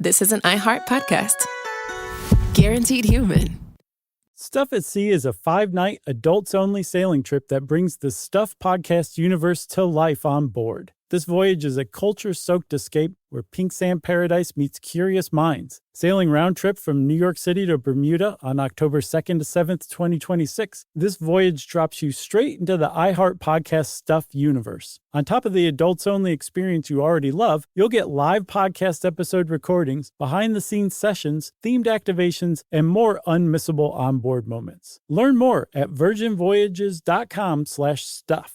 this is an iHeart podcast. Guaranteed human. Stuff at Sea is a 5-night, adults-only sailing trip that brings the Stuff podcast universe to life on board. This voyage is a culture-soaked escape where pink sand paradise meets curious minds. Sailing round trip from New York City to Bermuda on October 2nd to 7th, 2026, this voyage drops you straight into the iHeart Podcast Stuff universe. On top of the adults-only experience you already love, you'll get live podcast episode recordings, behind-the-scenes sessions, themed activations, and more unmissable onboard moments. Learn more at virginvoyages.com/stuff.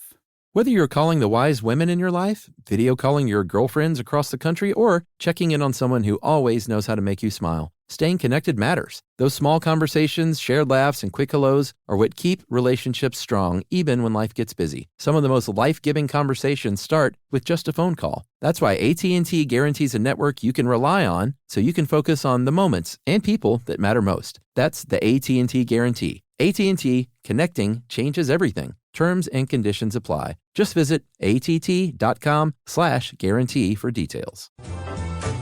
Whether you're calling the wise women in your life, video calling your girlfriends across the country, or checking in on someone who always knows how to make you smile, staying connected matters. Those small conversations, shared laughs, and quick hellos are what keep relationships strong even when life gets busy. Some of the most life-giving conversations start with just a phone call. That's why AT&T guarantees a network you can rely on so you can focus on the moments and people that matter most. That's the AT&T guarantee. AT&T, connecting changes everything. Terms and conditions apply. Just visit att.com/guarantee for details.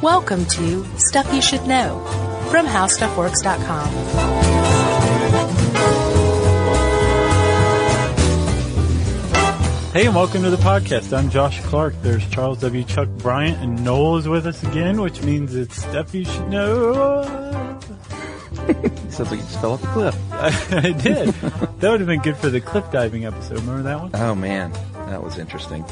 Welcome to Stuff You Should Know from HowStuffWorks.com. Hey, and welcome to the podcast. I'm Josh Clark. There's Charles W. Chuck Bryant, and Noel is with us again, which means it's Stuff You Should Know. Sounds like you just fell off a cliff. I did. That would have been good for the cliff diving episode. Remember that one? Oh, man. That was interesting.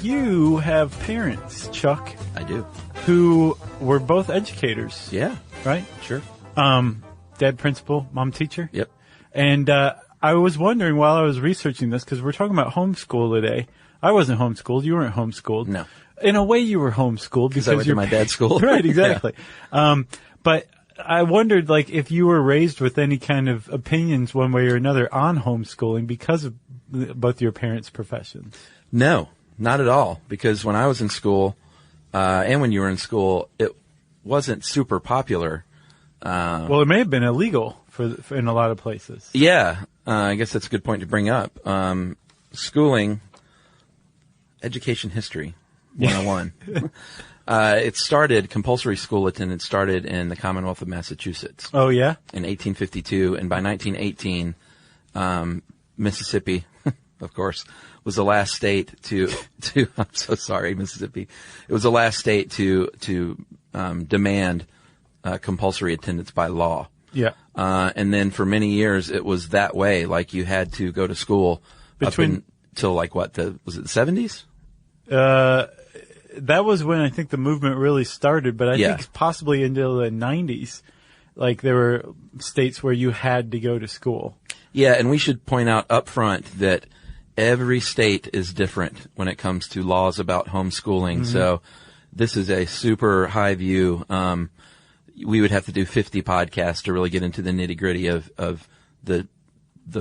You have parents, Chuck. I do. Who were both educators. Yeah. Right? Sure. Dad principal, mom teacher. Yep. And I was wondering while I was researching this, because we're talking about homeschool today. I wasn't homeschooled. You weren't homeschooled. No. In a way, you were homeschooled because I went to my dad's school. Right, exactly. Yeah. But I wondered, like, if you were raised with any kind of opinions one way or another on homeschooling because of both your parents' professions. No, not at all. Because when I was in school, and when you were in school, it wasn't super popular. Well, it may have been illegal for in a lot of places. Yeah. I guess that's a good point to bring up. Schooling, education history, 101. Compulsory school attendance started in the Commonwealth of Massachusetts. Oh, yeah? In 1852, and by 1918, Mississippi, of course, was the last state to I'm so sorry, Mississippi. It was the last state to demand compulsory attendance by law. Yeah. And then for many years, it was that way. Like, you had to go to school until like what, was it the 70s? That was when I think the movement really started, but I think possibly until the 90s, like there were states where you had to go to school. Yeah, and we should point out up front that every state is different when it comes to laws about homeschooling. Mm-hmm. So this is a super high view. We would have to do 50 podcasts to really get into the nitty-gritty of the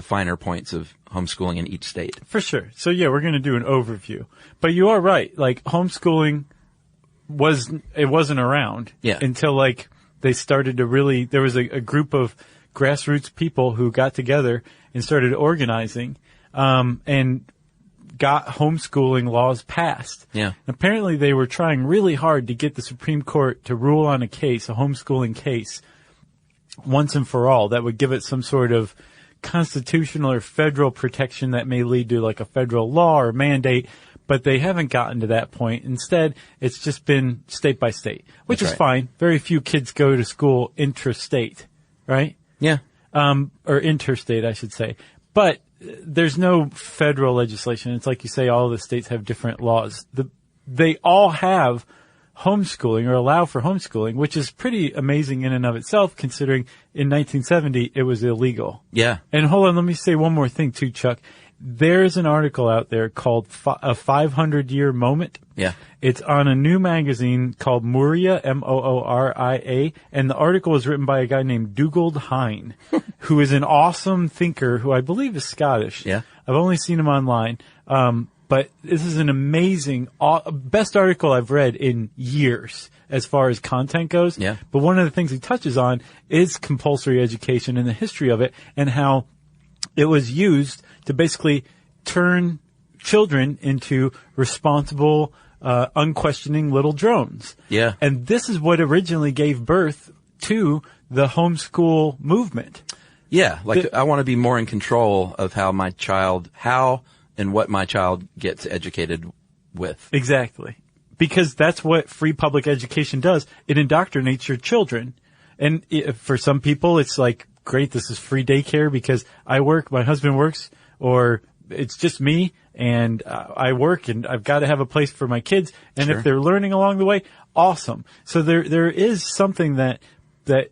finer points of homeschooling in each state. For sure. So yeah, we're going to do an overview. But you are right. Like, homeschooling wasn't around until like they started to really, there was a group of grassroots people who got together and started organizing, and got homeschooling laws passed. Yeah. Apparently they were trying really hard to get the Supreme Court to rule on a homeschooling case, once and for all, that would give it some sort of constitutional or federal protection that may lead to like a federal law or mandate, but they haven't gotten to that point. Instead, it's just been state by state, which is fine. Very few kids go to school intrastate, right? Yeah. Or interstate, I should say. But there's no federal legislation. It's like you say, all the states have different laws. They all have homeschooling or allow for homeschooling, which is pretty amazing in and of itself, considering in 1970 it was illegal. Yeah. And hold on, let me say one more thing too, Chuck. There's an article out there called A 500-Year Moment. Yeah. It's on a new magazine called Mooria, Mooria, and the article is written by a guy named Dugald Hine, who is an awesome thinker who I believe is Scottish. Yeah. I've only seen him online. But this is an amazing, best article I've read in years as far as content goes. Yeah. But one of the things he touches on is compulsory education and the history of it, and how it was used to basically turn children into responsible, unquestioning little drones. Yeah. And this is what originally gave birth to the homeschool movement. Yeah, I want to be more in control of how and what my child gets educated with. Exactly. Because that's what free public education does. It indoctrinates your children. And for some people, it's like, great, this is free daycare because I work, my husband works, or it's just me and I work and I've got to have a place for my kids. And Sure. if they're learning along the way, awesome. So there is something that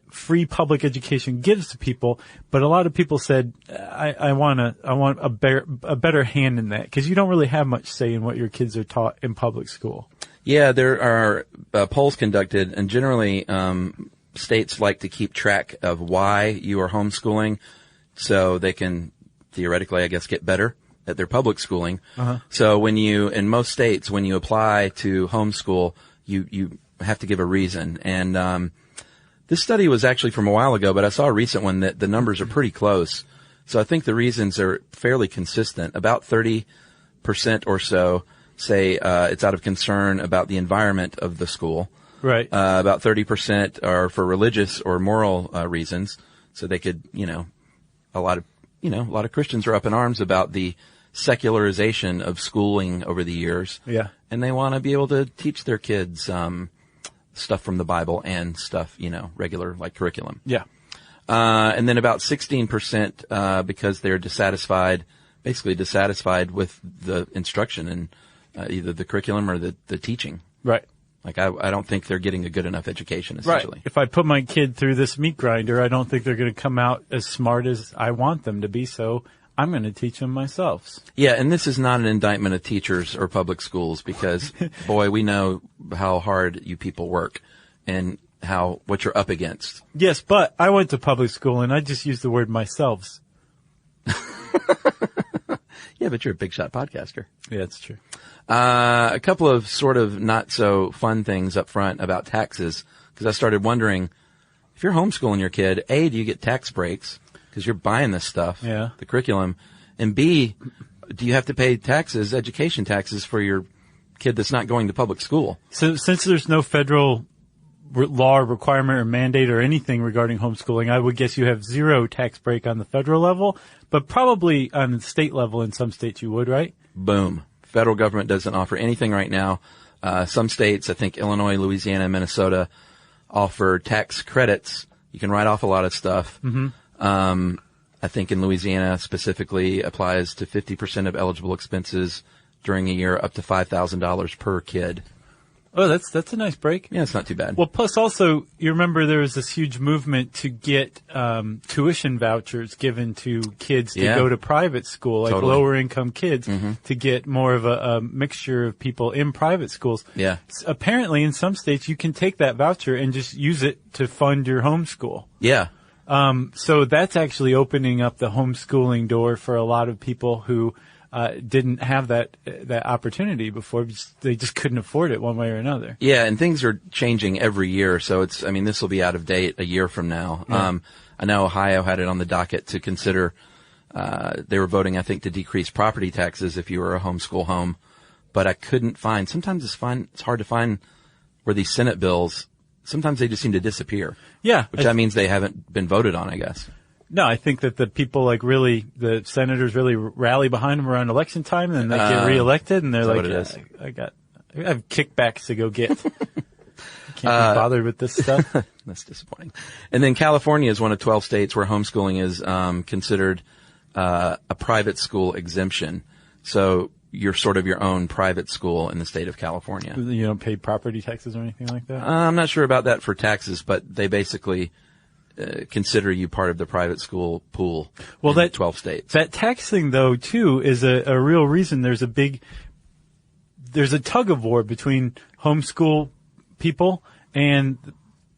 free public education gives to people, but a lot of people said, I want a better hand in that, because you don't really have much say in what your kids are taught in public school. Yeah, there are polls conducted, and generally states like to keep track of why you are homeschooling, so they can theoretically, I guess, get better at their public schooling. Uh-huh. So in most states, when you apply to homeschool, you have to give a reason, and this study was actually from a while ago, but I saw a recent one that the numbers are pretty close. So I think the reasons are fairly consistent. About 30% or so say it's out of concern about the environment of the school. Right. About 30% are for religious or moral reasons. So they could, a lot of Christians are up in arms about the secularization of schooling over the years. Yeah. And they want to be able to teach their kids stuff from the Bible and stuff, regular like curriculum. Yeah. And then about 16%, because they're basically dissatisfied with the instruction and either the curriculum or the teaching. Right. Like I don't think they're getting a good enough education, essentially. Right. If I put my kid through this meat grinder, I don't think they're going to come out as smart as I want them to be, so I'm going to teach them myself. Yeah, and this is not an indictment of teachers or public schools, because, boy, we know how hard you people work and what you're up against. Yes, but I went to public school, and I just used the word myself. Yeah, but you're a big shot podcaster. Yeah, that's true. A couple of sort of not so fun things up front about taxes, because I started wondering, if you're homeschooling your kid, A, do you get tax breaks? Because you're buying this stuff, the curriculum, and B, do you have to pay taxes, education taxes, for your kid that's not going to public school? So since there's no federal law requirement or mandate or anything regarding homeschooling, I would guess you have zero tax break on the federal level, but probably on the state level in some states you would, right? Boom. Federal government doesn't offer anything right now. Some states, I think Illinois, Louisiana, Minnesota, offer tax credits. You can write off a lot of stuff. Mm-hmm. I think in Louisiana specifically applies to 50% of eligible expenses during a year, up to $5,000 per kid. Oh, that's a nice break. Yeah, it's not too bad. Well, plus also, you remember there was this huge movement to get tuition vouchers given to kids to go to private school, like lower income kids, to get more of a mixture of people in private schools. Yeah. Apparently, in some states, you can take that voucher and just use it to fund your homeschool. Yeah. So that's actually opening up the homeschooling door for a lot of people who didn't have that opportunity before. They just couldn't afford it one way or another. Yeah, and things are changing every year, so this will be out of date a year from now. Yeah. I know Ohio had it on the docket to consider, they were voting, I think, to decrease property taxes if you were a homeschool home, but I couldn't find, sometimes it's hard to find where these Senate bills, sometimes they just seem to disappear. Yeah. Which that means they haven't been voted on, I guess. No, I think that the people the senators really rally behind them around election time, and then they get reelected, and they're like, I have kickbacks to go get. Can't be bothered with this stuff. That's disappointing. And then California is one of 12 states where homeschooling is considered a private school exemption. So you're sort of your own private school in the state of California. You don't pay property taxes or anything like that? I'm not sure about that for taxes, but they basically consider you part of the private school pool in 12 states. That tax thing, though, too, is a real reason there's a tug of war between homeschool people and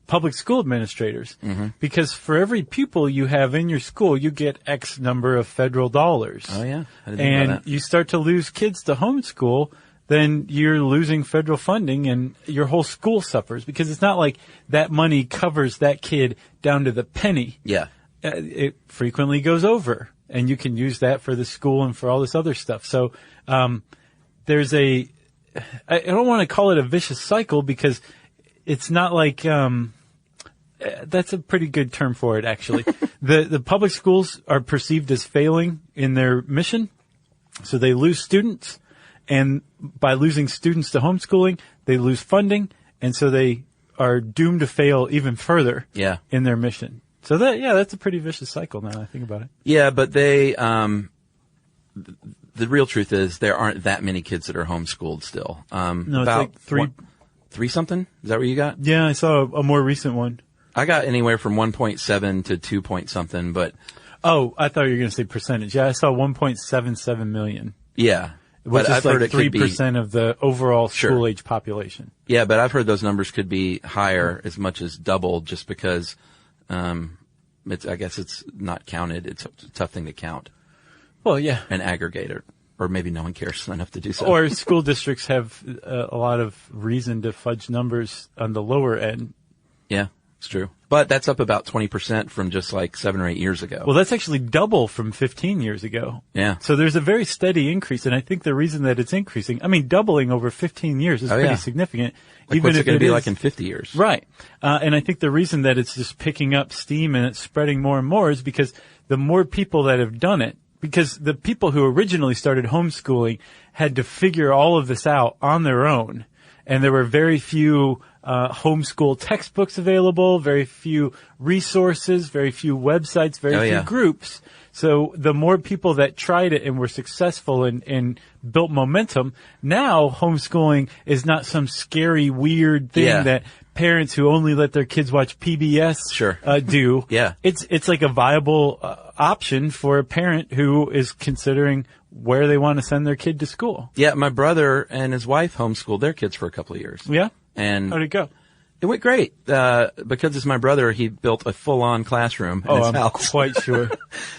public school administrators. Mm-hmm. Because for every pupil you have in your school, you get X number of federal dollars. Oh, yeah. I didn't know that. You start to lose kids to homeschool, then you're losing federal funding and your whole school suffers, because it's not like that money covers that kid down to the penny. Yeah. It frequently goes over, and you can use that for the school and for all this other stuff. So, there's I don't want to call it a vicious cycle because it's not like, that's a pretty good term for it, actually. The public schools are perceived as failing in their mission. So they lose students, and by losing students to homeschooling, they lose funding, and so they are doomed to fail even further in their mission. So that's a pretty vicious cycle now I think about it. Yeah, but they, the real truth is there aren't that many kids that are homeschooled still. No, about it's like three something? Is that what you got? Yeah, I saw a more recent one. I got anywhere from 1.7 to 2 point something, but. Oh, I thought you were going to say percentage. Yeah, I saw 1.77 million. Yeah. Which but is like 3% of the overall school age population. Yeah, but I've heard those numbers could be higher, as much as double, just because, I guess it's not counted. It's a tough thing to count. Well, yeah. And aggregate it. Or maybe no one cares enough to do so. Or school districts have a lot of reason to fudge numbers on the lower end. Yeah, it's true. But that's up about 20% from just like 7 or 8 years ago. Well, that's actually double from 15 years ago. Yeah. So there's a very steady increase, and I think the reason that it's increasing, doubling over 15 years is pretty significant. Like even what's if it going to be like in 50 years? Right. And I think the reason that it's just picking up steam and it's spreading more and more is because the more people that have done it, because the people who originally started homeschooling had to figure all of this out on their own. And there were very few homeschool textbooks available, very few resources, very few websites, very few groups. So the more people that tried it and were successful and built momentum, now homeschooling is not some scary, weird thing that parents who only let their kids watch PBS do. Yeah. It's like a viable option for a parent who is considering where they want to send their kid to school. Yeah, my brother and his wife homeschooled their kids for a couple of years. Yeah? And how'd it go? It went great. Because it's my brother, he built a full-on classroom in his house. I'm quite sure.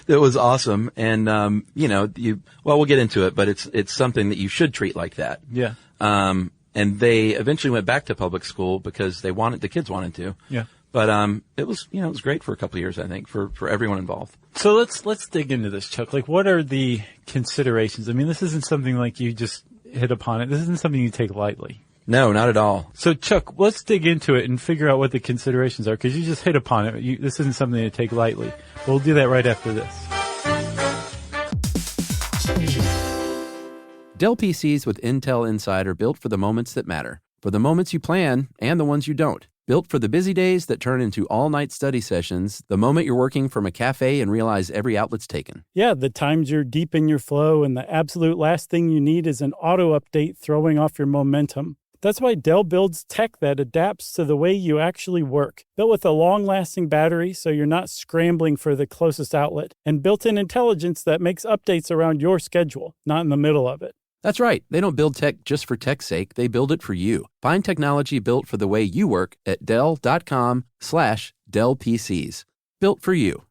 It was awesome. And, we'll get into it, but it's something that you should treat like that. Yeah. And they eventually went back to public school because the kids wanted to. Yeah. But, it was great for a couple of years, I think, for everyone involved. So let's dig into this, Chuck. Like, what are the considerations? I mean, this isn't something like you just hit upon it. This isn't something you take lightly. No, not at all. So, Chuck, let's dig into it and figure out what the considerations are, because you just hit upon it. This isn't something to take lightly. We'll do that right after this. Dell PCs with Intel Inside are built for the moments that matter, for the moments you plan and the ones you don't. Built for the busy days that turn into all-night study sessions, the moment you're working from a cafe and realize every outlet's taken. Yeah, the times you're deep in your flow and the absolute last thing you need is an auto update throwing off your momentum. That's why Dell builds tech that adapts to the way you actually work. Built with a long-lasting battery so you're not scrambling for the closest outlet, and built-in intelligence that makes updates around your schedule, not in the middle of it. That's right. They don't build tech just for tech's sake. They build it for you. Find technology built for the way you work at Dell.com/Dell PCs. Built for you.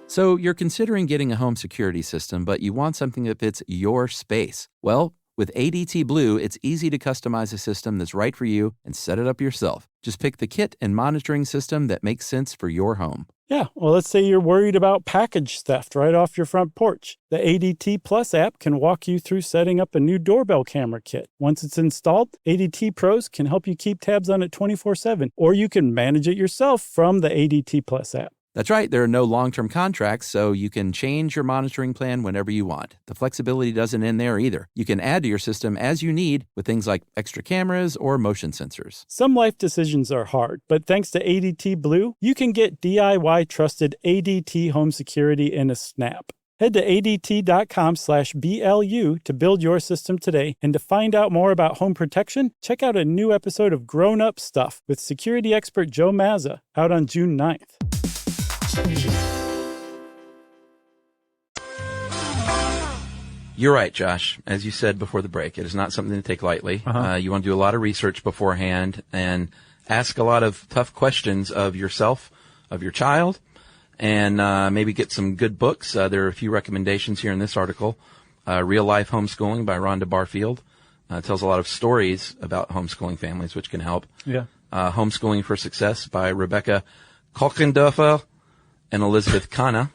So you're considering getting a home security system, but you want something that fits your space. Well, with ADT Blue, it's easy to customize a system that's right for you and set it up yourself. Just pick the kit and monitoring system that makes sense for your home. Yeah, well, let's say you're worried about package theft right off your front porch. The ADT Plus app can walk you through setting up a new doorbell camera kit. Once it's installed, ADT Pros can help you keep tabs on it 24/7, or you can manage it yourself from the ADT Plus app. That's right. There are no long-term contracts, so you can change your monitoring plan whenever you want. The flexibility doesn't end there either. You can add to your system as you need with things like extra cameras or motion sensors. Some life decisions are hard, but thanks to ADT Blue, you can get DIY trusted ADT home security in a snap. Head to ADT.com/BLU to build your system today. And to find out more about home protection, check out a new episode of Grown Up Stuff with security expert Joe Mazza out on June 9th. You're right, Josh. As you said before the break, it is not something to take lightly. You want to do a lot of research beforehand and ask a lot of tough questions of yourself, of your child, and maybe get some good books. There are a few recommendations here in this article. Real Life Homeschooling by Rhonda Barfield tells a lot of stories about homeschooling families, which can help. Yeah. Homeschooling for Success by Rebecca Kalkendorfer and Elizabeth Kana.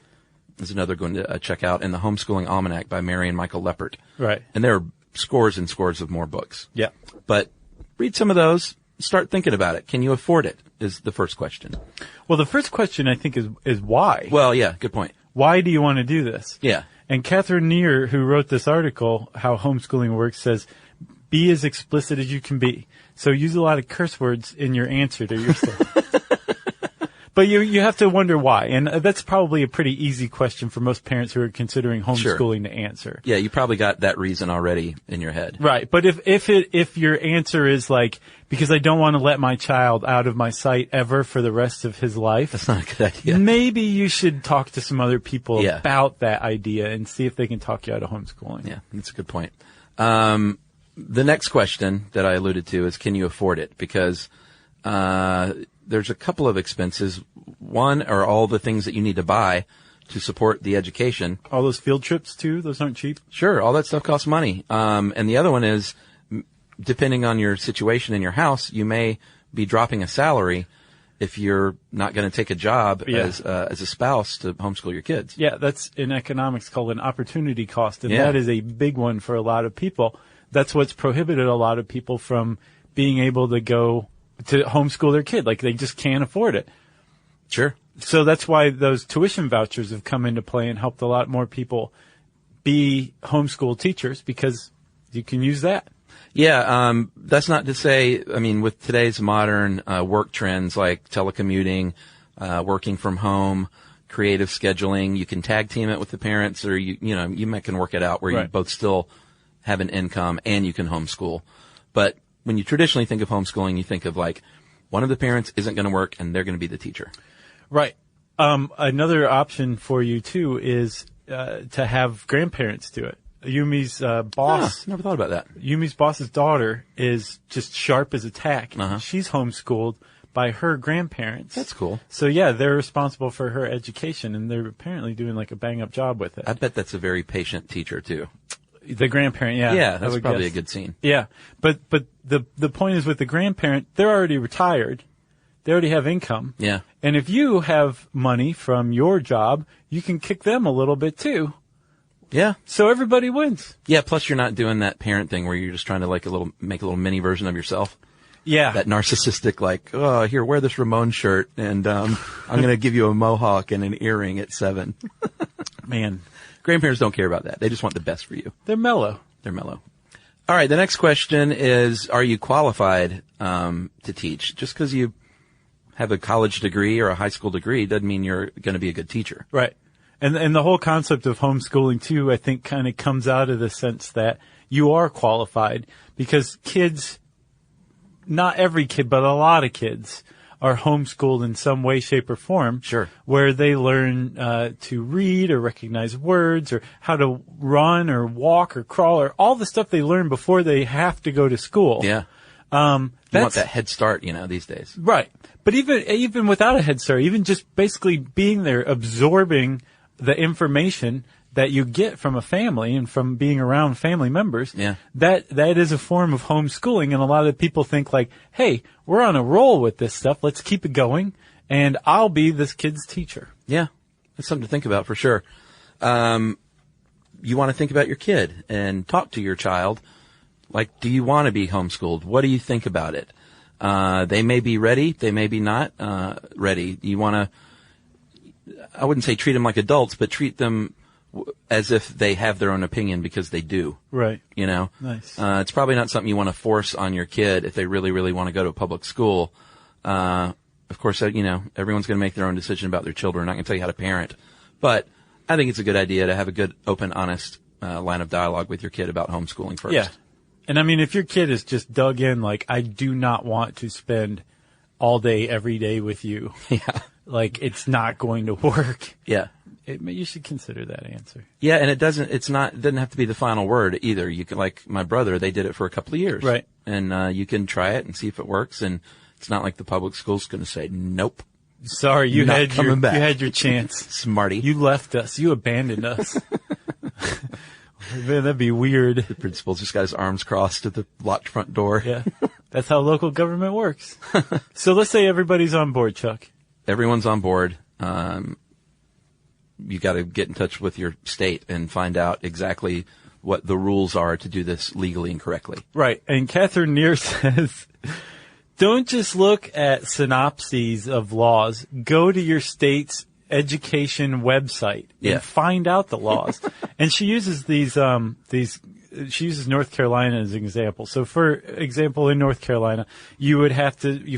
is another one to check out, and the Homeschooling Almanac by Mary and Michael Leppert. Right. And there are scores and scores of more books. Yeah. But read some of those. Start thinking about it. Can you afford it? Is the first question. Well, the first question I think is why. Well, yeah, good point. Why do you want to do this? Yeah. And Catherine Neer, who wrote this article, How Homeschooling Works, says, be as explicit as you can be. So use a lot of curse words in your answer to your story. But you have to wonder why. And that's probably a pretty easy question for most parents who are considering homeschooling to answer. Yeah, you probably got that reason already in your head. Right. But if your answer is like, because I don't want to let my child out of my sight ever for the rest of his life. That's not a good idea. Maybe you should talk to some other people Yeah. about that idea and see if they can talk you out of homeschooling. Yeah, that's a good point. The next question that I alluded to is, can you afford it? Because there's a couple of expenses. One are all the things that you need to buy to support the education. All those field trips too, those aren't cheap. Sure, all that stuff costs money. And the other one is, depending on your situation in your house, you may be dropping a salary if you're not going to take a job as a spouse to homeschool your kids. Yeah, that's in economics called an opportunity cost, and Yeah. that is a big one for a lot of people. That's what's prohibited a lot of people from being able to go to homeschool their kid. Like, they just can't afford it. Sure. So that's why those tuition vouchers have come into play and helped a lot more people be homeschool teachers, because you can use that. Yeah, that's not to say, I mean, with today's modern work trends like telecommuting, working from home, creative scheduling, you can tag team it with the parents, or you can work it out where you Right. both still have an income and you can homeschool. But when you traditionally think of homeschooling, you think of like one of the parents isn't going to work and they're going to be the teacher. Right. Another option for you too is to have grandparents do it. Yumi's boss. Never thought about that. Yumi's boss's daughter is just sharp as a tack. Uh-huh. She's homeschooled by her grandparents. That's cool. So yeah, they're responsible for her education, and they're apparently doing like a bang up job with it. I bet that's a very patient teacher too. The grandparent, yeah. Yeah, I that's would probably guess. a good scene. Yeah, but the point is, with the grandparent, they're already retired. They already have income. Yeah. And if you have money from your job, you can kick them a little bit too. Yeah. So everybody wins. Yeah, plus you're not doing that parent thing where you're just trying to make a little mini version of yourself. Yeah. That narcissistic, like, oh, here, wear this Ramon shirt, and I'm going to give you a mohawk and an earring at 7. Man, Grandparents don't care about that. They just want the best for you. they're mellow. They're mellow. All right, the next question is, are you qualified to teach? Just because you have a college degree or a high school degree doesn't mean you're going to be a good teacher. Right. And the whole concept of homeschooling too, I think, kind of comes out of the sense that you are qualified, because kids, not every kid, but a lot of kids are homeschooled in some way, shape, or form. Sure. Where they learn to read or recognize words, or how to run or walk or crawl, or all the stuff they learn before they have to go to school. Yeah. You want That's that head start, these days. right. But even without a head start, even just basically being there, absorbing the information that you get from a family and from being around family members, Yeah. that is a form of homeschooling. And a lot of people think like, hey, we're on a roll with this stuff. Let's keep it going, and I'll be this kid's teacher. Yeah. That's something to think about for sure. You want to think about your kid and talk to your child. Like, do you want to be homeschooled? What do you think about it? They may be ready. They may be not ready. You want to, I wouldn't say treat them like adults, but treat them as if they have their own opinion, because they do. Right. Nice. Nice. It's probably not something you want to force on your kid if they really, really want to go to a public school. Of course, everyone's going to make their own decision about their children. I'm not going to tell you how to parent, but I think it's a good idea to have a good, open, honest line of dialogue with your kid about homeschooling first. Yeah. And I mean, if your kid is just dug in, like, I do not want to spend all day, every day with you. Yeah. Like, it's not going to work. Yeah. You should consider that answer. Yeah, and it doesn't have to be the final word either. You can, like my brother, they did it for a couple of years. Right. And you can try it and see if it works, and it's not like the public school's going to say, nope. Sorry, you Not had coming back. you had your chance. Smarty. You left us. You abandoned us. Man, that'd be weird. The principal's just got his arms crossed at the locked front door. Yeah. That's how local government works. So let's say everybody's on board, Chuck. Everyone's on board. you got to get in touch with your state and find out exactly what the rules are to do this legally and correctly. Right. And Catherine Neer says, don't just look at synopses of laws. Go to your state's education website and find out the laws. And she uses she uses North Carolina as an example. So for example, in North Carolina, you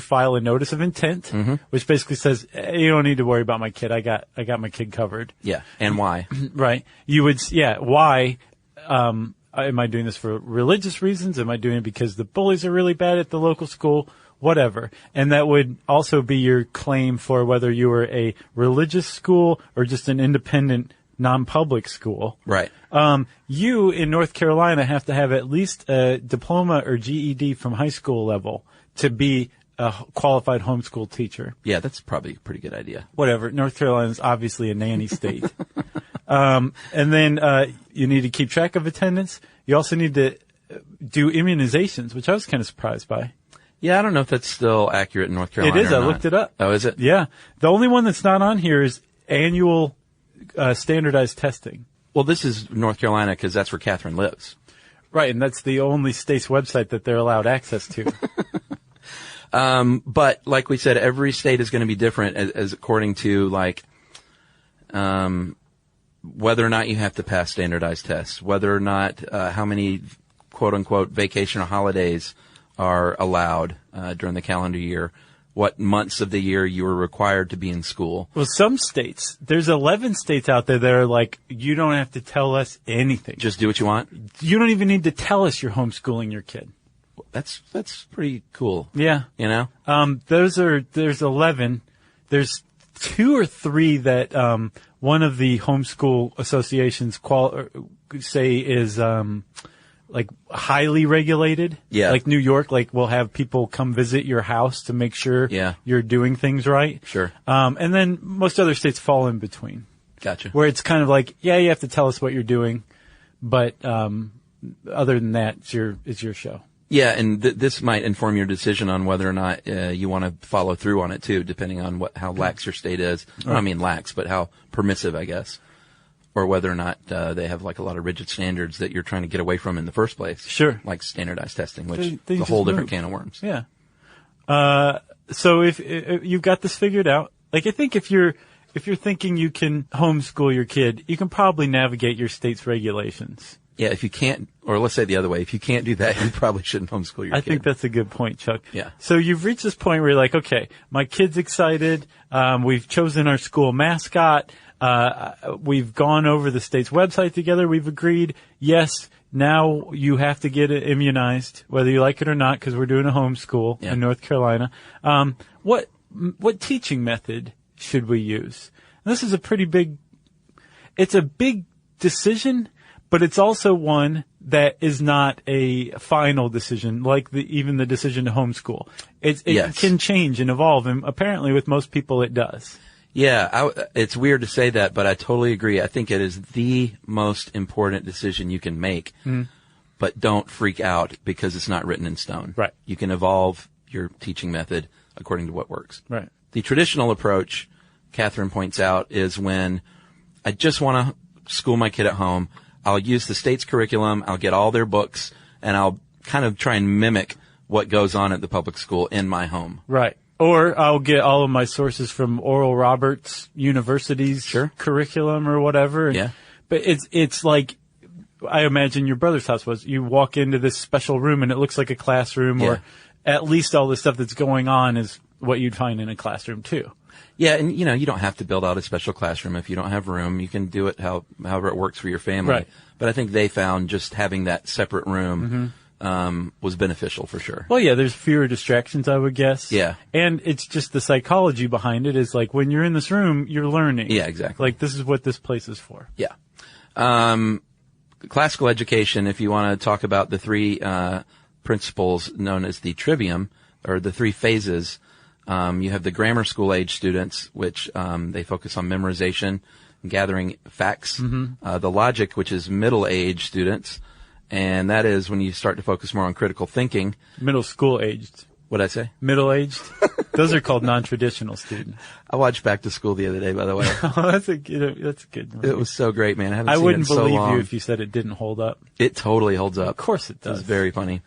file a notice of intent, which basically says, you don't need to worry about my kid. I got my kid covered. Yeah. And why? Right. Why? Am I doing this for religious reasons? Am I doing it because the bullies are really bad at the local school? Whatever. And that would also be your claim for whether you were a religious school or just an independent non-public school. Right. You in North Carolina have to have at least a diploma or GED from high school level to be a qualified homeschool teacher. Yeah, that's probably a pretty good idea. Whatever. North Carolina is obviously a nanny state. And then you need to keep track of attendance. You also need to do immunizations, which I was kind of surprised by. Yeah, I don't know if that's still accurate in North Carolina. It is. Or I not. looked it up. Oh, is it? Yeah. The only one that's not on here is annual standardized testing. Well, this is North Carolina because that's where Catherine lives. Right, and that's the only state's website that they're allowed access to. But like we said, every state is going to be different as according to whether or not you have to pass standardized tests, whether or not how many quote unquote vacation or holidays are allowed during the calendar year, what months of the year you are required to be in school. Well, some states, there's 11 states out there that are like, you don't have to tell us anything. Just do what you want. You don't even need to tell us you're homeschooling your kid. That's pretty cool. Yeah. You know? There's 11. There's 2 or 3 that, one of the homeschool associations say is, like highly regulated. Yeah. Like New York, like we'll have people come visit your house to make sure you're doing things right. Sure. And then most other states fall in between. Gotcha. Where it's kind of like, yeah, you have to tell us what you're doing, but other than that, it's your show. Yeah, and this might inform your decision on whether or not you want to follow through on it too, depending on how lax your state is. Right. Well, I mean lax, but how permissive, I guess. Or whether or not they have like a lot of rigid standards that you're trying to get away from in the first place. Sure. Like standardized testing, which they is a whole different can of worms. Yeah. So if you've got this figured out, like I think if you're thinking you can homeschool your kid, you can probably navigate your state's regulations. Yeah, if you can't, or let's say the other way, if you can't do that, you probably shouldn't homeschool your kid. I think that's a good point, Chuck. Yeah. So you've reached this point where you're like, okay, my kid's excited. We've chosen our school mascot. We've gone over the state's website together. We've agreed, yes, now you have to get immunized, whether you like it or not, because we're doing a homeschool in North Carolina. What teaching method should we use? And this is it's a big decision, but it's also one that is not a final decision, like even the decision to homeschool. It can change and evolve, and apparently with most people it does. Yeah, it's weird to say that, but I totally agree. I think it is the most important decision you can make, but don't freak out because it's not written in stone. Right. You can evolve your teaching method according to what works. Right. The traditional approach, Catherine points out, is when I just want to school my kid at home. I'll use the state's curriculum, I'll get all their books, and I'll kind of try and mimic what goes on at the public school in my home. Right. Or I'll get all of my sources from Oral Roberts University's curriculum or whatever. Yeah. But it's like, I imagine your brother's house was. You walk into this special room and it looks like a classroom, or at least all the stuff that's going on is what you'd find in a classroom too. Yeah, and you don't have to build out a special classroom if you don't have room. You can do it however it works for your family. Right. But I think they found just having that separate room was beneficial for sure. Well, yeah, there's fewer distractions, I would guess. Yeah. And it's just the psychology behind it is like when you're in this room, you're learning. Yeah, exactly. Like this is what this place is for. Yeah. Classical education, if you want to talk about the 3 principles known as the trivium, or the 3 phases, you have the grammar school age students, which they focus on memorization and gathering facts. The logic, which is middle age students, and that is when you start to focus more on critical thinking. Middle school aged. What'd I say? Middle-aged? Those are called non-traditional students. I watched Back to School the other day, by the way. Oh, that's a good movie. It was so great, man. I haven't seen it in wouldn't so believe long. you if you said it didn't hold up. It totally holds up. Of course it It does. was very funny.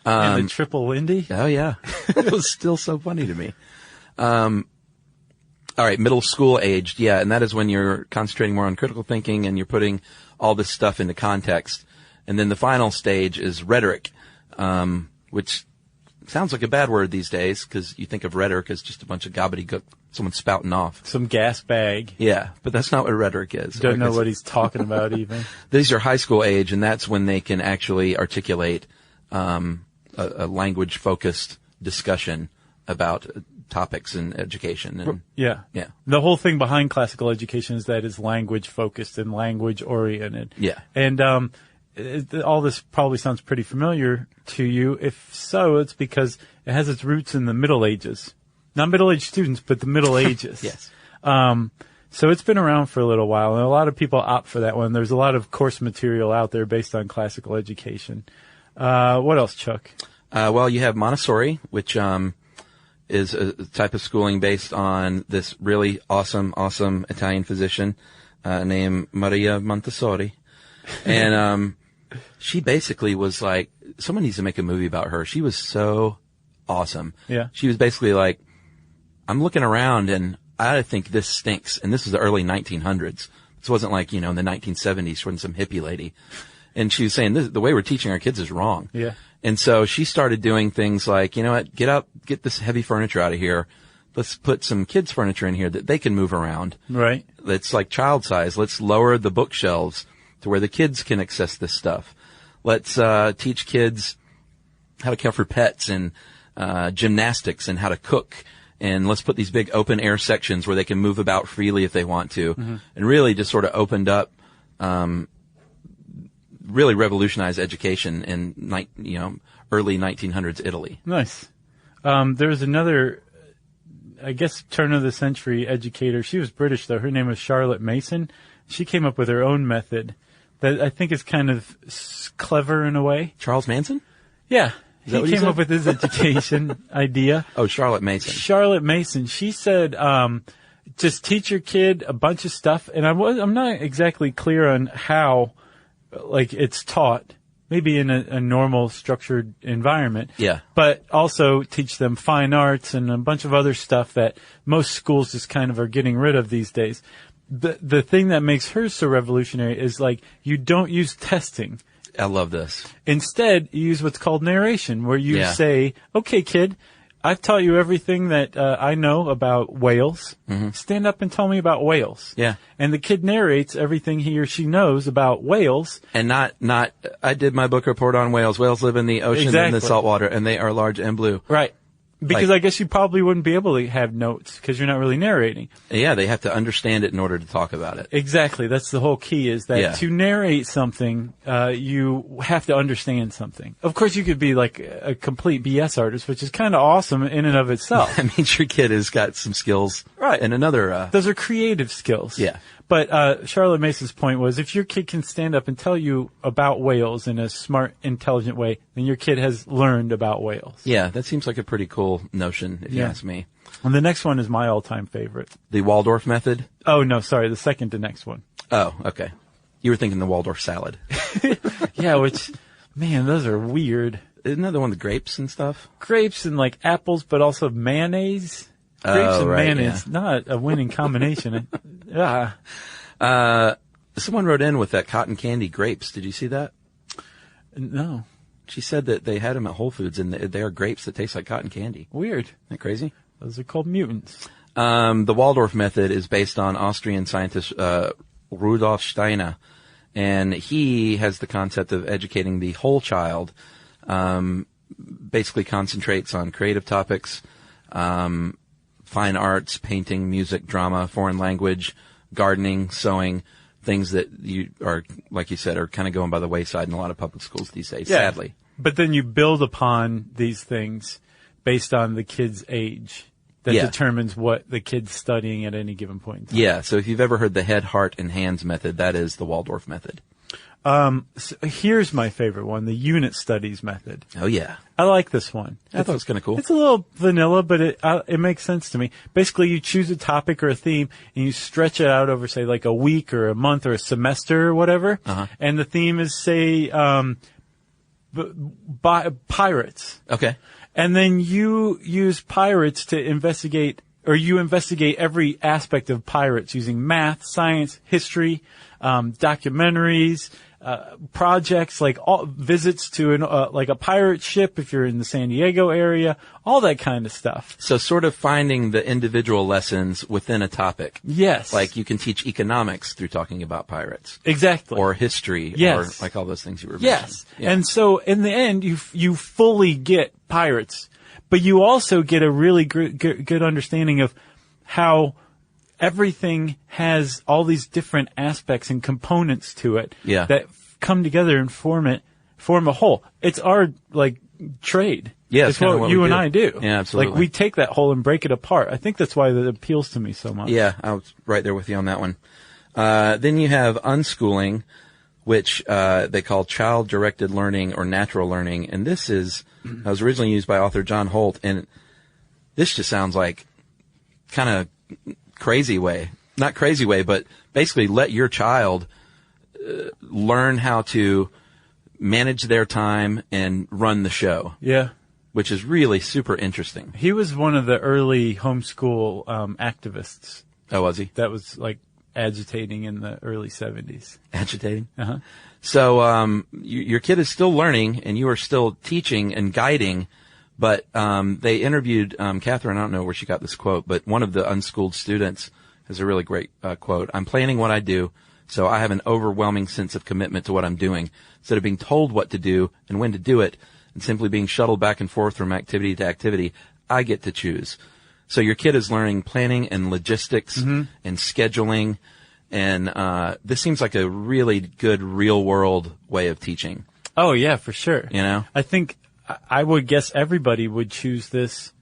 And the triple Lindy? Oh, yeah. It was still so funny to me. All right, middle school aged, yeah, and that is when you're concentrating more on critical thinking and you're putting all this stuff into context. And then the final stage is rhetoric, which sounds like a bad word these days because you think of rhetoric as just a bunch of gobbledygook, someone spouting off. Some gas bag. Yeah, but that's not what rhetoric is. Don't know what he's talking about even. These are high school age, and that's when they can actually articulate a language-focused discussion about topics in education. And, yeah. The whole thing behind classical education is that it's language-focused and language-oriented. Yeah. And all this probably sounds pretty familiar to you. If so, it's because it has its roots in the Middle Ages. Not middle-aged students, but the Middle Ages. Yes. So it's been around for a little while, and a lot of people opt for that one. There's a lot of course material out there based on classical education. What else, Chuck? Well, you have Montessori, which is a type of schooling based on this really awesome Italian physician named Maria Montessori. And she basically was like, someone needs to make a movie about her. She was so awesome. Yeah. She was basically like, I'm looking around and I think this stinks. And this was the early 1900s. This wasn't like, in the 1970s when some hippie lady. And she was saying, the way we're teaching our kids is wrong. Yeah. And so she started doing things like, you know what, get this heavy furniture out of here. Let's put some kids' furniture in here that they can move around. Right. That's like child size. Let's lower the bookshelves to where the kids can access this stuff. Let's teach kids how to care for pets and gymnastics and how to cook. And let's put these big open air sections where they can move about freely if they want to. Mm-hmm. And really just sort of opened up, really revolutionized education in, early 1900s Italy. Nice. There's another, I guess, turn of the century educator. She was British though. Her name was Charlotte Mason. She came up with her own method that I think is kind of clever in a way. Charles Manson? Yeah. Is that what he you came said? up with his education idea. Oh, Charlotte Mason. Charlotte Mason. She said, just teach your kid a bunch of stuff. And I'm not exactly clear on how, it's taught. Maybe in a normal structured environment. Yeah. But also teach them fine arts and a bunch of other stuff that most schools just kind of are getting rid of these days. The thing that makes her so revolutionary is you don't use testing. I love this. Instead, you use what's called narration, where you say, okay, kid, I've taught you everything that I know about whales. Mm-hmm. Stand up and tell me about whales. Yeah. And the kid narrates everything he or she knows about whales. And not, I did my book report on whales. Whales live in the ocean and the salt water, and they are large and blue. Right. Because I guess you probably wouldn't be able to have notes because you're not really narrating. Yeah, they have to understand it in order to talk about it. Exactly. That's the whole key is that to narrate something, you have to understand something. Of course, you could be like a complete BS artist, which is kind of awesome in and of itself. That means your kid has got some skills. Right. And another... Those are creative skills. Yeah. But Charlotte Mason's point was if your kid can stand up and tell you about whales in a smart, intelligent way, then your kid has learned about whales. Yeah, that seems like a pretty cool notion, if you ask me. And the next one is my all-time favorite. The Waldorf method? Oh, no, sorry, the second to next one. Oh, okay. You were thinking the Waldorf salad. Yeah, which, man, those are weird. Isn't that the one with grapes and stuff? Grapes and apples, but also mayonnaise. Grapes and mayonnaise, not a winning combination. Someone wrote in with that cotton candy grapes. Did you see that? No. She said that they had them at Whole Foods, and they are grapes that taste like cotton candy. Weird. Isn't that crazy? Those are called mutants. The Waldorf method is based on Austrian scientist Rudolf Steiner, and he has the concept of educating the whole child. Basically concentrates on creative topics, fine arts, painting, music, drama, foreign language, gardening, sewing, things that you are, like you said, are kind of going by the wayside in a lot of public schools these days, sadly. But then you build upon these things based on the kid's age that determines what the kid's studying at any given point in time. Yeah, so if you've ever heard the head, heart, and hands method, that is the Waldorf method. So here's my favorite one, the unit studies method. Oh, yeah. I like this one. I thought it was kind of cool. It's a little vanilla, but it makes sense to me. Basically, you choose a topic or a theme, and you stretch it out over, say, like a week or a month or a semester or whatever. Uh-huh. And the theme is, say, pirates. Okay. And then you use pirates to investigate, or you investigate every aspect of pirates using math, science, history, documentaries, projects, like all visits to like a pirate ship if you're in the San Diego area, all that kind of stuff. So sort of finding the individual lessons within a topic. Yes. Like you can teach economics through talking about pirates. Exactly. Or history. Yes. Or like all those things you were Yes. mentioning. Yeah. And so in the end, you fully get pirates, but you also get a really good understanding of how everything has all these different aspects and components to it that come together and form a whole. It's our, like, trade. Yeah, it's what you and I do. Yeah, absolutely. Like, we take that whole and break it apart. I think that's why that appeals to me so much. Yeah, I was right there with you on that one. Then you have unschooling, which they call child-directed learning or natural learning. And this was originally used by author John Holt, and this just sounds like kind of not crazy way, but basically let your child learn how to manage their time and run the show. Yeah. Which is really super interesting. He was one of the early homeschool activists. Oh, was he? That was like agitating in the early 70s. Agitating? Uh-huh. So your kid is still learning and you are still teaching and guiding, but they interviewed Catherine. I don't know where she got this quote, but one of the unschooled students has a really great quote. "I'm planning what I do, so I have an overwhelming sense of commitment to what I'm doing. Instead of being told what to do and when to do it, and simply being shuttled back and forth from activity to activity, I get to choose." So your kid is learning planning and logistics and scheduling, and this seems like a really good real-world way of teaching. Oh, yeah, for sure. You know? I think I would guess everybody would choose this.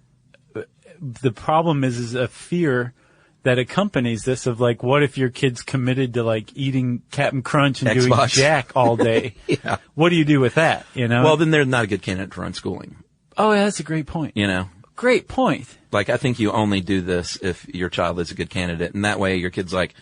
The problem is a fear that accompanies this of, like, what if your kid's committed to, like, eating Cap'n Crunch and Xbox. doing Jack all day? Yeah. What do you do with that, you know? Well, then they're not a good candidate for unschooling. Oh, yeah, that's a great point. You know? Great point. Like, I think you only do this if your child is a good candidate, and that way your kid's like,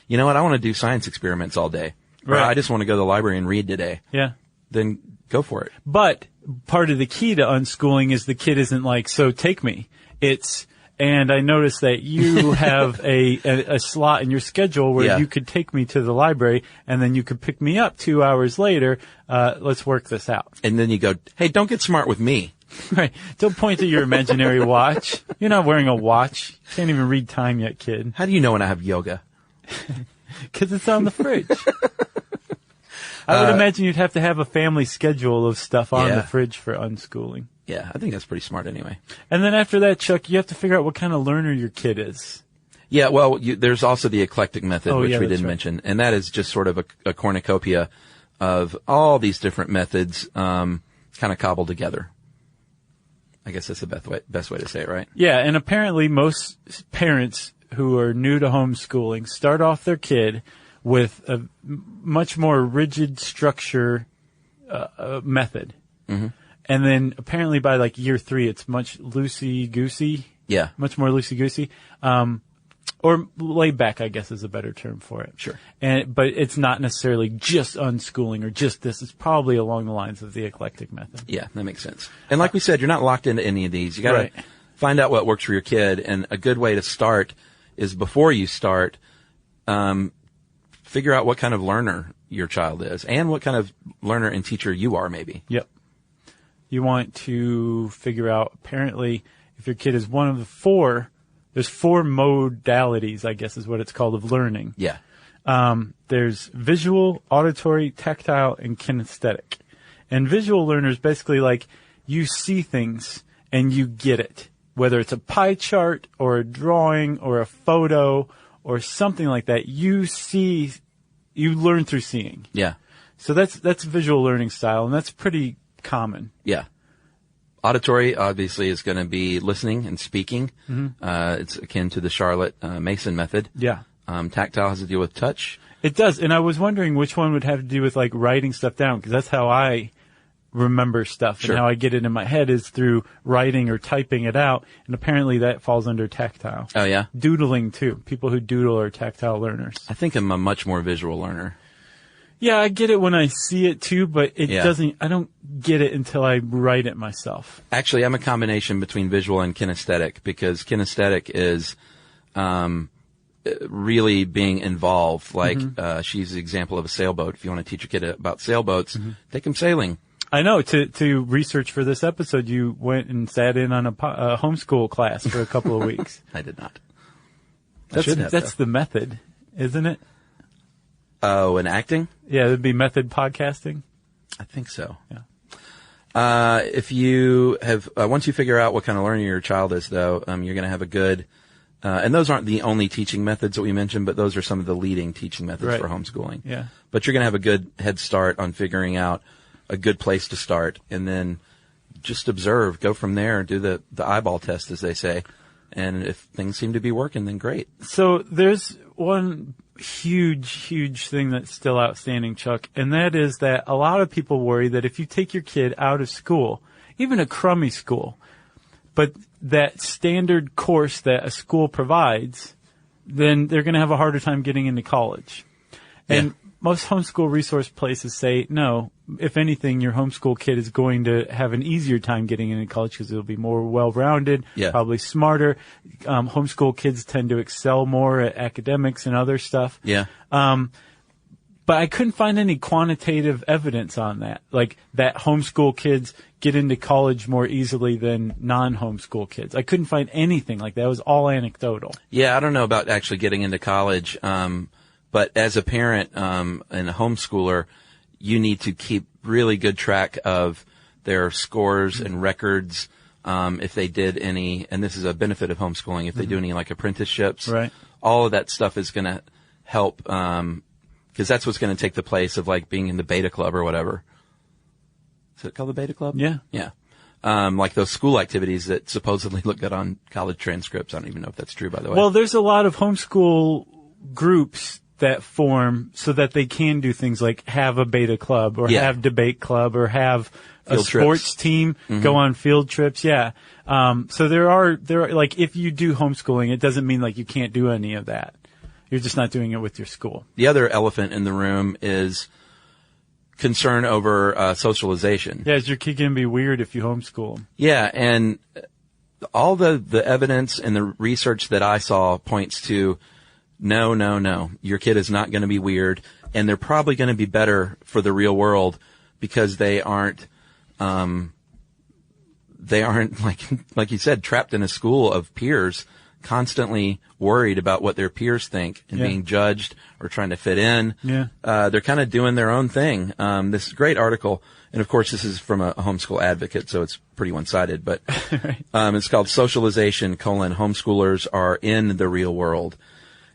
you know what, I want to do science experiments all day. Or Right. I just want to go to the library and read today. Yeah. Then go for it. But part of the key to unschooling is the kid isn't like, so take me. It's, and I noticed that you have a slot in your schedule where you could take me to the library and then you could pick me up 2 hours later. Let's work this out. And then you go, hey, don't get smart with me. Right. Don't point to your imaginary watch. You're not wearing a watch. Can't even read time yet, kid. How do you know when I have yoga? 'Cause it's on the fridge. I would imagine you'd have to have a family schedule of stuff on the fridge for unschooling. Yeah, I think that's pretty smart anyway. And then after that, Chuck, you have to figure out what kind of learner your kid is. Yeah, well, there's also the eclectic method, which we that's didn't right. mention. And that is just sort of a cornucopia of all these different methods kind of cobbled together. I guess that's the best way to say it, right? Yeah, and apparently most parents who are new to homeschooling start off their kid with a much more rigid structure method. Mm-hmm. And then apparently by like year 3, it's much loosey-goosey. Yeah. Much more loosey-goosey. Or laid back, I guess, is a better term for it. Sure. But it's not necessarily just unschooling or just this. It's probably along the lines of the eclectic method. Yeah, that makes sense. And like we said, you're not locked into any of these. You got to find out what works for your kid. And a good way to start is before you start, figure out what kind of learner your child is and what kind of learner and teacher you are, maybe. Yep. You want to figure out, apparently, if your kid is one of the 4, there's 4 modalities, I guess is what it's called, of learning. Yeah. There's visual, auditory, tactile, and kinesthetic. And visual learners basically like you see things and you get it. Whether it's a pie chart or a drawing or a photo or something like that, you learn through seeing. Yeah. So that's visual learning style, and that's pretty common. Yeah. Auditory, obviously, is going to be listening and speaking. Mm-hmm. It's akin to the Charlotte Mason method. Yeah. Tactile has to deal with touch. It does. And I was wondering which one would have to do with like writing stuff down, because that's how I remember stuff. Sure. And how I get it in my head is through writing or typing it out. And apparently that falls under tactile. Oh, yeah? Doodling too. People who doodle are tactile learners. I think I'm a much more visual learner. Yeah, I get it when I see it too, but Yeah. I don't get it until I write it myself. Actually, I'm a combination between visual and kinesthetic, because kinesthetic is really being involved. Like, she's the example of a sailboat. If you want to teach your kid about sailboats, take them sailing. I know. To research for this episode, you went and sat in on a homeschool class for a couple of weeks. I did not. That's the method, isn't it? Oh, and acting? Yeah, it'd be method podcasting. I think so. Yeah. If you have, once you figure out what kind of learner your child is, though, you're going to have a good, and those aren't the only teaching methods that we mentioned, but those are some of the leading teaching methods for homeschooling. Yeah. But you're going to have a good head start on figuring out a good place to start, and then just observe, go from there, do the eyeball test, as they say. And if things seem to be working, then great. So there's one huge thing that's still outstanding, Chuck, and that is that a lot of people worry that if you take your kid out of school, even a crummy school, but that standard course that a school provides, then they're going to have a harder time getting into college. And most homeschool resource places say, no, if anything, your homeschool kid is going to have an easier time getting into college because it'll be more well-rounded, probably smarter. Homeschool kids tend to excel more at academics and other stuff. Yeah. But I couldn't find any quantitative evidence on that, like that homeschool kids get into college more easily than non-homeschool kids. I couldn't find anything like that. It was all anecdotal. Yeah, I don't know about actually getting into college. But as a parent and a homeschooler, you need to keep really good track of their scores and records. If they did any, and this is a benefit of homeschooling, if they do any like apprenticeships, all of that stuff is going to help, because that's what's going to take the place of like being in the beta club or whatever. Is it called the beta club? Yeah. Yeah. Like those school activities that supposedly look good on college transcripts. I don't even know if that's true, by the way. Well, there's a lot of homeschool groups that form so that they can do things like have a beta club or have debate club or have a field sports trips. team, go on field trips. Yeah. So there are like, if you do homeschooling, it doesn't mean like you can't do any of that. You're just not doing it with your school. The other elephant in the room is concern over socialization. Yeah, is your kid going to be weird if you homeschool them? Yeah, and all the evidence and the research that I saw points to no. Your kid is not going to be weird, and they're probably going to be better for the real world because they aren't like you said, trapped in a school of peers, constantly worried about what their peers think and being judged or trying to fit in. Yeah. They're kind of doing their own thing. This great article, and of course this is from a homeschool advocate, so it's pretty one-sided, but it's called Socialization: Homeschoolers Are in the Real World.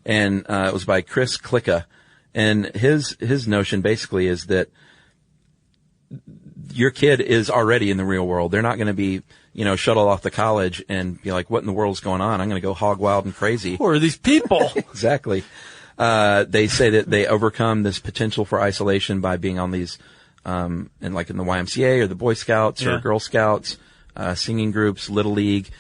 And it was by Chris Klicka. And his notion basically is that your kid is already in the real world. They're not going to be, shuttled off to college and be like, what in the world's going on? I'm going to go hog wild and crazy. Who are these people? Exactly. They say that they overcome this potential for isolation by being on these, in the YMCA or the Boy Scouts or Girl Scouts, singing groups, Little League.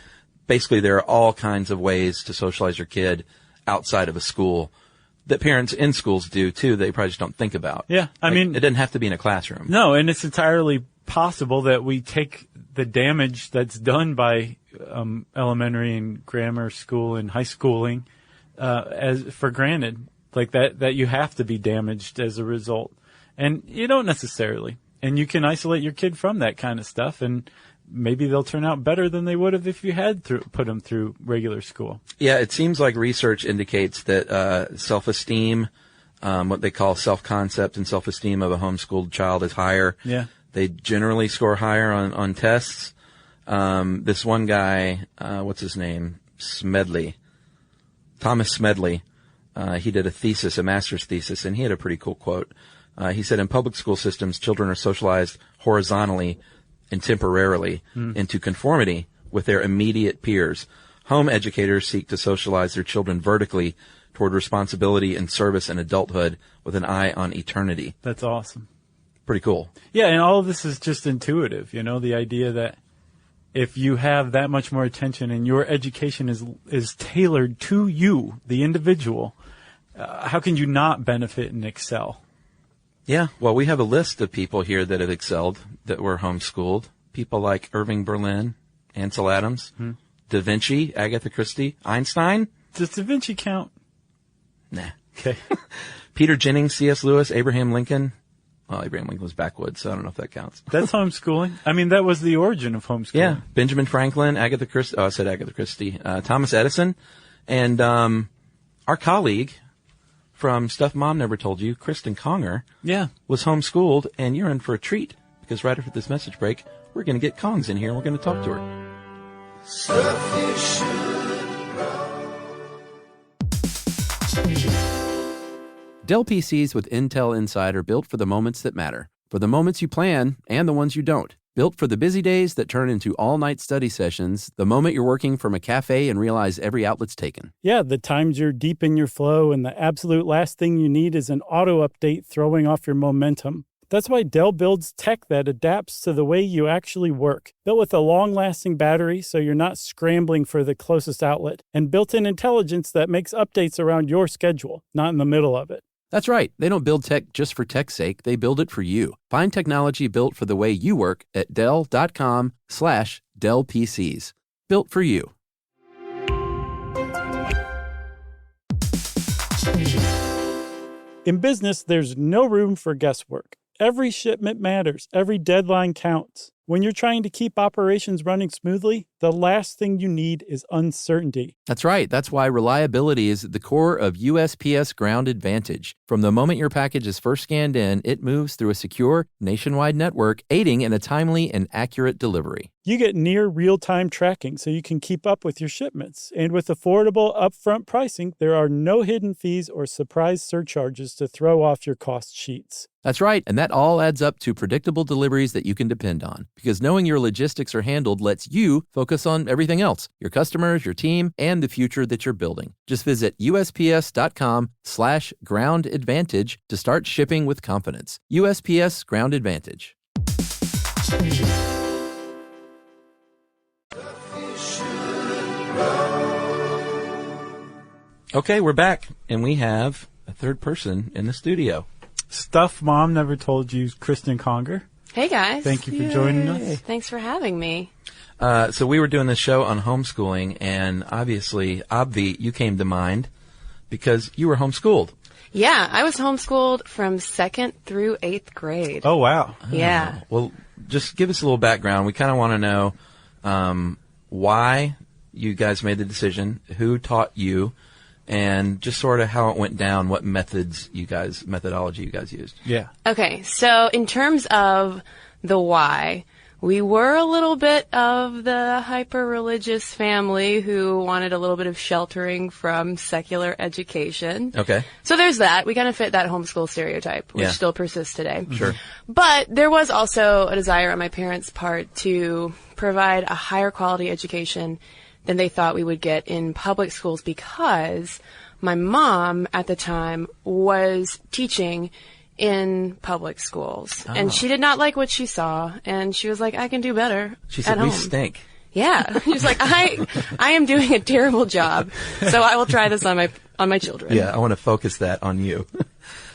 Basically, there are all kinds of ways to socialize your kid outside of a school that parents in schools do too. They probably just don't think about. Yeah. I mean, it doesn't have to be in a classroom. No, and it's entirely possible that we take the damage that's done by elementary and grammar school and high schooling as for granted, like that you have to be damaged as a result. And you don't necessarily. And you can isolate your kid from that kind of stuff, and maybe they'll turn out better than they would have if you had put them through regular school. Yeah, it seems like research indicates that self-esteem, what they call self-concept and self-esteem of a homeschooled child is higher. Yeah. They generally score higher on tests. This one guy, what's his name? Thomas Smedley. He did a master's thesis, and he had a pretty cool quote. He said, in public school systems, children are socialized horizontally and temporarily into conformity with their immediate peers. Home educators seek to socialize their children vertically toward responsibility and service and adulthood with an eye on eternity. That's awesome. Pretty cool. Yeah, and all of this is just intuitive, the idea that if you have that much more attention and your education is tailored to you, the individual, how can you not benefit and excel? Yeah, well, we have a list of people here that have excelled, that were homeschooled. People like Irving Berlin, Ansel Adams, Da Vinci, Agatha Christie, Einstein. Does Da Vinci count? Nah. Okay. Peter Jennings, C.S. Lewis, Abraham Lincoln. Well, Abraham Lincoln was backwoods, so I don't know if that counts. That's homeschooling. I mean, that was the origin of homeschooling. Yeah. Benjamin Franklin, Agatha Christie. Oh, I said Agatha Christie. Thomas Edison. And our colleague from Stuff Mom Never Told You, Kristen Conger, was homeschooled, and you're in for a treat, because right after this message break, we're going to get Kongs in here, and we're going to talk to her. Stuff you should know. Dell PCs with Intel Inside are built for the moments that matter, for the moments you plan and the ones you don't. Built for the busy days that turn into all-night study sessions, the moment you're working from a cafe and realize every outlet's taken. Yeah, the times you're deep in your flow and the absolute last thing you need is an auto update throwing off your momentum. That's why Dell builds tech that adapts to the way you actually work. Built with a long-lasting battery so you're not scrambling for the closest outlet, and built-in intelligence that makes updates around your schedule, not in the middle of it. That's right. They don't build tech just for tech's sake. They build it for you. Find technology built for the way you work at Dell.com/Dell PCs. Built for you. In business, there's no room for guesswork. Every shipment matters. Every deadline counts. When you're trying to keep operations running smoothly, the last thing you need is uncertainty. That's right. That's why reliability is at the core of USPS Ground Advantage. From the moment your package is first scanned in, it moves through a secure, nationwide network, aiding in a timely and accurate delivery. You get near real-time tracking so you can keep up with your shipments. And with affordable upfront pricing, there are no hidden fees or surprise surcharges to throw off your cost sheets. That's right, and that all adds up to predictable deliveries that you can depend on. Because knowing your logistics are handled lets you focus on everything else, your customers, your team, and the future that you're building. Just visit USPS.com/Ground Advantage to start shipping with confidence. USPS Ground Advantage. Okay, we're back, and we have a third person in the studio. Stuff Mom Never Told You, Kristen Conger. Hey, guys. Thank you for joining us. Thanks for having me. So we were doing this show on homeschooling, and obviously, Obvi, you came to mind because you were homeschooled. Yeah, I was homeschooled from 2nd through 8th grade. Oh, wow. Yeah. Well, just give us a little background. We kind of want to know why you guys made the decision, who taught you, and just sort of how it went down, what methodology you guys used. Yeah. Okay, so in terms of the why, we were a little bit of the hyper-religious family who wanted a little bit of sheltering from secular education. Okay. So there's that. We kind of fit that homeschool stereotype, which still persists today. Sure. But there was also a desire on my parents' part to provide a higher quality education than they thought we would get in public schools, because my mom at the time was teaching in public schools. Oh. And she did not like what she saw, and she was like, I can do better. She said, we stink. Yeah. She was like, I am doing a terrible job, so I will try this on my children. Yeah, I want to focus that on you.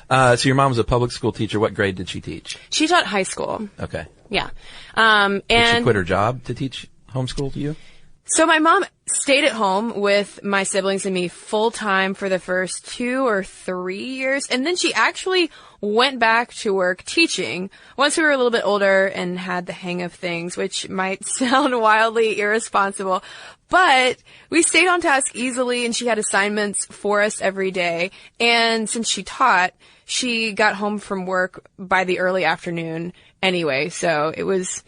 So your mom was a public school teacher. What grade did she teach? She taught high school. Okay. Yeah. Did she quit her job to teach homeschool to you? So my mom stayed at home with my siblings and me full-time for the first 2 or 3 years, and then she actually went back to work teaching once we were a little bit older and had the hang of things, which might sound wildly irresponsible, but we stayed on task easily, and she had assignments for us every day. And since she taught, she got home from work by the early afternoon anyway, so it was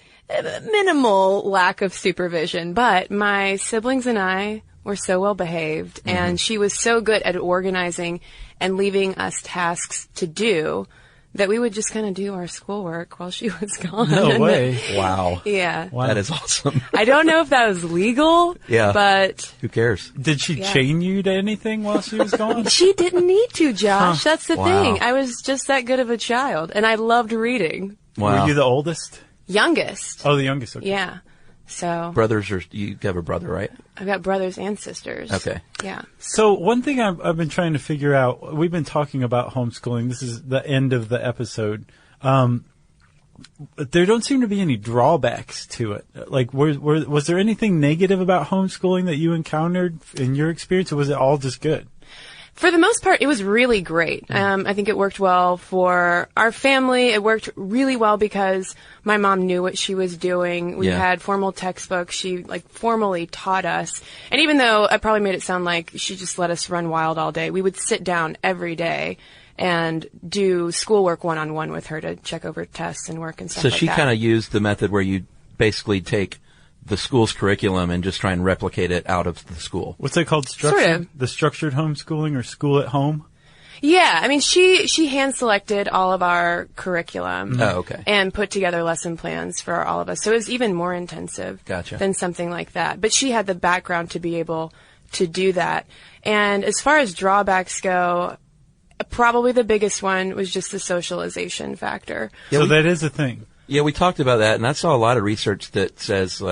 minimal lack of supervision. But my siblings and I were so well behaved, and she was so good at organizing and leaving us tasks to do that we would just kind of do our schoolwork while she was gone. No way. Wow. Yeah. Wow. That is awesome. I don't know if that was legal. Yeah. But Who cares? Did she chain you to anything while she was gone? she didn't need to, Josh. That's the Wow. thing. I was just that good of a child, and I loved reading. Wow. Were you the oldest? Youngest. Oh, the youngest. Okay. Yeah. So Brothers you have a brother, right? I've got brothers and sisters. Okay. Yeah. So one thing I've been trying to figure out, we've been talking about homeschooling. This is the end of the episode. There don't seem to be any drawbacks to it. Like, was there anything negative about homeschooling that you encountered in your experience, or was it all just good? For the most part, it was really great. I think it worked well for our family. It worked really well because my mom knew what she was doing. We had formal textbooks. She formally taught us. And even though I probably made it sound like she just let us run wild all day, we would sit down every day and do schoolwork one-on-one with her to check over tests and work and stuff like that. So she kind of used the method where you basically take the school's curriculum and just try and replicate it out of the school. What's that called? Sort of. The structured homeschooling or school at home? Yeah, I mean, she hand-selected all of our curriculum. Oh, okay. And put together lesson plans for all of us. So it was even more intensive than something like that. But she had the background to be able to do that. And as far as drawbacks go, probably the biggest one was just the socialization factor. So that is a thing. Yeah, we talked about that, and I saw a lot of research that says,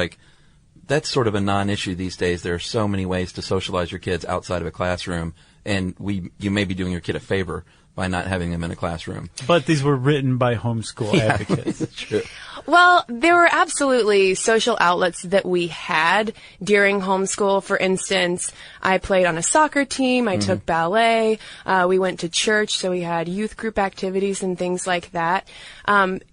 that's sort of a non-issue these days. There are so many ways to socialize your kids outside of a classroom, and you may be doing your kid a favor by not having them in a classroom. But these were written by homeschool advocates. That's true. Well, there were absolutely social outlets that we had during homeschool. For instance, I played on a soccer team. I took ballet. We went to church, so we had youth group activities and things like that. And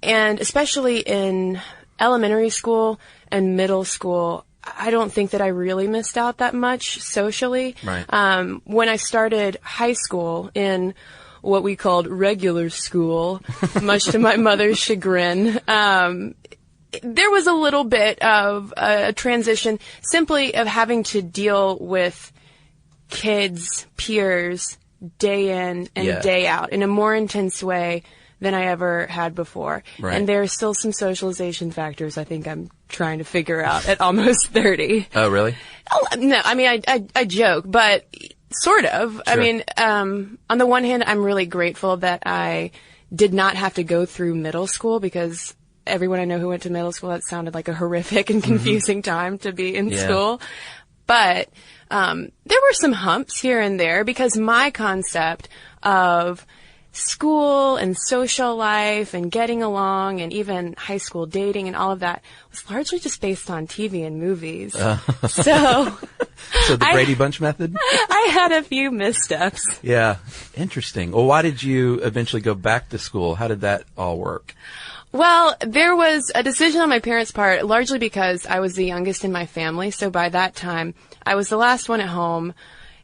especially in elementary school and middle school, I don't think that I really missed out that much socially. Right. When I started high school in what we called regular school, much to my mother's chagrin, there was a little bit of a transition simply of having to deal with kids, peers, day in and day out in a more intense way than I ever had before. Right. And there are still some socialization factors I think I'm trying to figure out at almost 30. Oh, really? Oh, no, I mean, I joke, but sort of. Sure. I mean, on the one hand, I'm really grateful that I did not have to go through middle school because everyone I know who went to middle school, that sounded like a horrific and confusing time to be in school. But there were some humps here and there because my concept of school and social life and getting along and even high school dating and all of that was largely just based on TV and movies. So the Brady Bunch method? I had a few missteps. Yeah. Interesting. Well, why did you eventually go back to school? How did that all work? Well, there was a decision on my parents' part, largely because I was the youngest in my family. So by that time, I was the last one at home.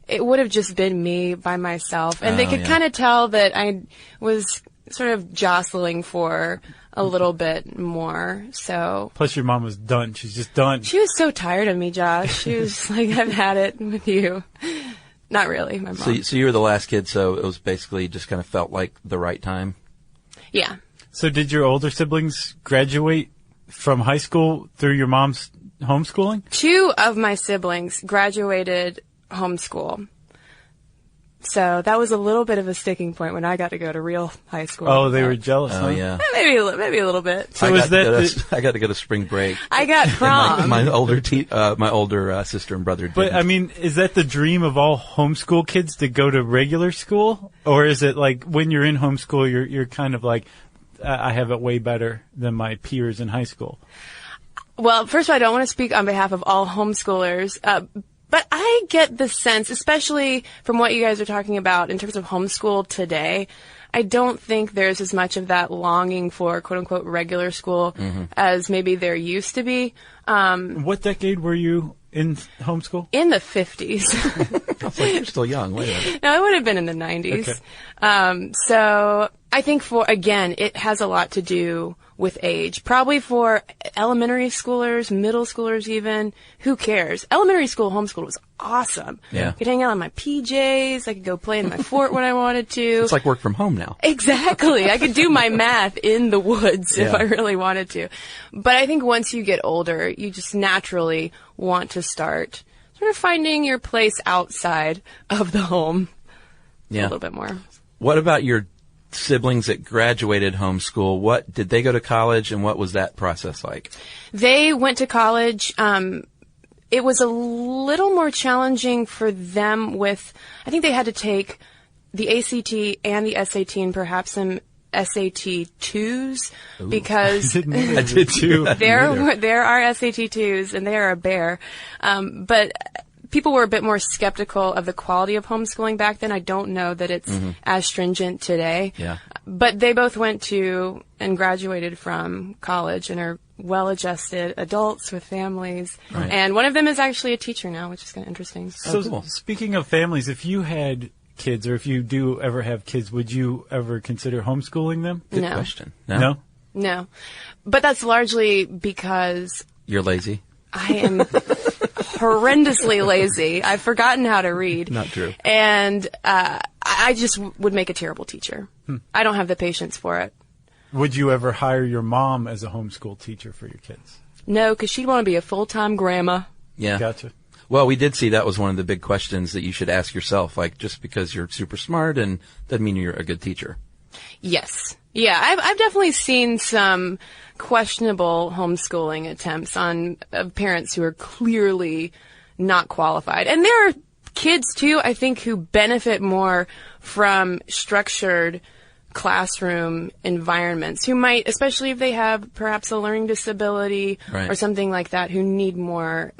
It would have just been me by myself. And they could kind of tell that I was sort of jostling for a little bit more. So. Plus your mom was done. She's just done. She was so tired of me, Josh. She was like, I've had it with you. Not really, my mom. So you were the last kid, so it was basically just kind of felt like the right time? Yeah. So did your older siblings graduate from high school through your mom's homeschooling? 2 of my siblings graduated homeschool. So that was a little bit of a sticking point when I got to go to real high school. Oh, they were jealous, Oh, huh? yeah. Maybe a little bit. So I got to go to spring break. I got prom. My older sister and brother didn't. But, I mean, is that the dream of all homeschool kids to go to regular school? Or is it like when you're in homeschool, you're kind of like, I have it way better than my peers in high school? Well, first of all, I don't want to speak on behalf of all homeschoolers, but I get the sense, especially from what you guys are talking about in terms of homeschool today, I don't think there's as much of that longing for quote-unquote regular school as maybe there used to be. What decade were you in homeschool? In the 50s. I was like, you're still young. Wait a minute. No, it would have been in the 90s. Okay. So I think it has a lot to do with age. Probably for elementary schoolers, middle schoolers even. Who cares? Elementary school homeschool was awesome. Yeah. I could hang out in my PJs. I could go play in my fort when I wanted to. It's like work from home now. Exactly. I could do my math in the woods if Yeah. I really wanted to. But I think once you get older, you just naturally want to start sort of finding your place outside of the home a Yeah. little bit more. What about your siblings that graduated homeschool? What did they go to college, and what was that process like? They went to college. It was a little more challenging for them with, I think they had to take the ACT and the SAT and perhaps some SAT 2s because I did too. there are SAT 2s and they are a bear. But people were a bit more skeptical of the quality of homeschooling back then. I don't know that it's as stringent today. Yeah. But they both went to and graduated from college and are well-adjusted adults with families. Right. And one of them is actually a teacher now, which is kind of interesting. So cool. speaking of families, if you had kids, or if you do ever have kids, would you ever consider homeschooling them? Good No. question. No? No. But that's largely because You're lazy? I am horrendously lazy. I've forgotten how to read. Not true. And I just would make a terrible teacher. I don't have the patience for it. Would you ever hire your mom as a homeschool teacher for your kids? No, because she'd want to be a full-time grandma. Yeah. Gotcha. Well, we did see that was one of the big questions that you should ask yourself. Like, just because you're super smart and doesn't mean you're a good teacher. Yes. Yeah, I've definitely seen some questionable homeschooling attempts on parents who are clearly not qualified. And there are kids, too, I think, who benefit more from structured classroom environments, who might, especially if they have perhaps a learning disability Right. or something like that, who need more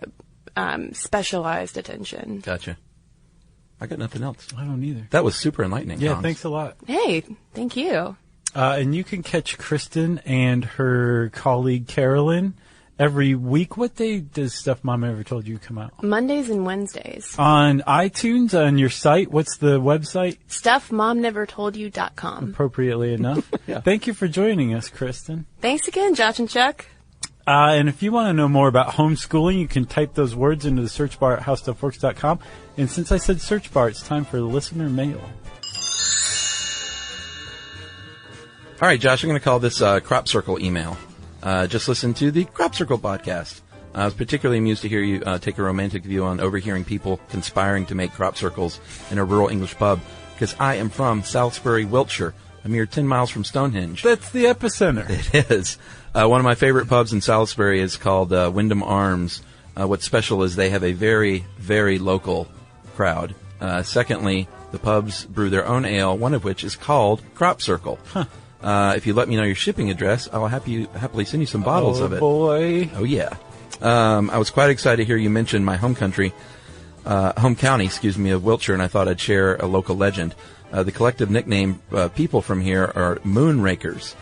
specialized attention. Gotcha. I got nothing else. I don't either. That was super enlightening. Yeah, Hans. thanks a lot. Hey, thank you. And you can catch Kristen and her colleague Carolyn every week. What day does Stuff Mom Ever Told You come out? Mondays and Wednesdays. On iTunes, on your site. What's the website? StuffMomNeverToldYou.com. Appropriately enough. Yeah. Thank you for joining us, Kristen. Thanks again, Josh and Chuck. And if you want to know more about homeschooling, you can type those words into the search bar at howstuffworks.com. And since I said search bar, it's time for listener mail. All right, Josh, I'm going to call this Crop Circle email. Just listen to the Crop Circle podcast. I was particularly amused to hear you take a romantic view on overhearing people conspiring to make crop circles in a rural English pub, because I am from Salisbury, Wiltshire, a mere 10 miles from Stonehenge. That's the epicenter. It is. One of my favorite pubs in Salisbury is called Wyndham Arms. What's special is they have a very, very local crowd. Secondly, the pubs brew their own ale, one of which is called Crop Circle. If you let me know your shipping address, I'll happily send you some bottles of it. Oh, boy. Oh, yeah. I was quite excited to hear you mention my home county, of Wiltshire, and I thought I'd share a local legend. The collective nickname people from here are Moonrakers.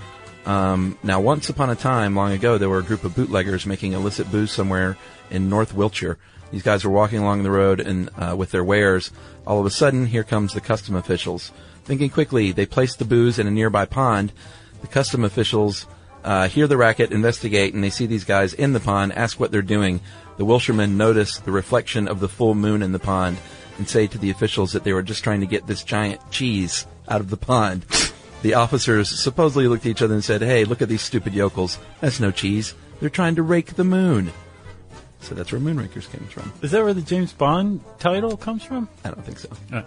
Now, once upon a time, long ago, there were a group of bootleggers making illicit booze somewhere in North Wiltshire. These guys were walking along the road and with their wares. All of a sudden, here comes the custom officials. Thinking quickly, they place the booze in a nearby pond. The custom officials hear the racket, investigate, and they see these guys in the pond, ask what they're doing. The Wilshiremen notice the reflection of the full moon in the pond and say to the officials that they were just trying to get this giant cheese out of the pond. The officers supposedly looked at each other and said, "Hey, look at these stupid yokels. That's no cheese. They're trying to rake the moon." So that's where Moonrakers came from. Is that where the James Bond title comes from? I don't think so. Oh.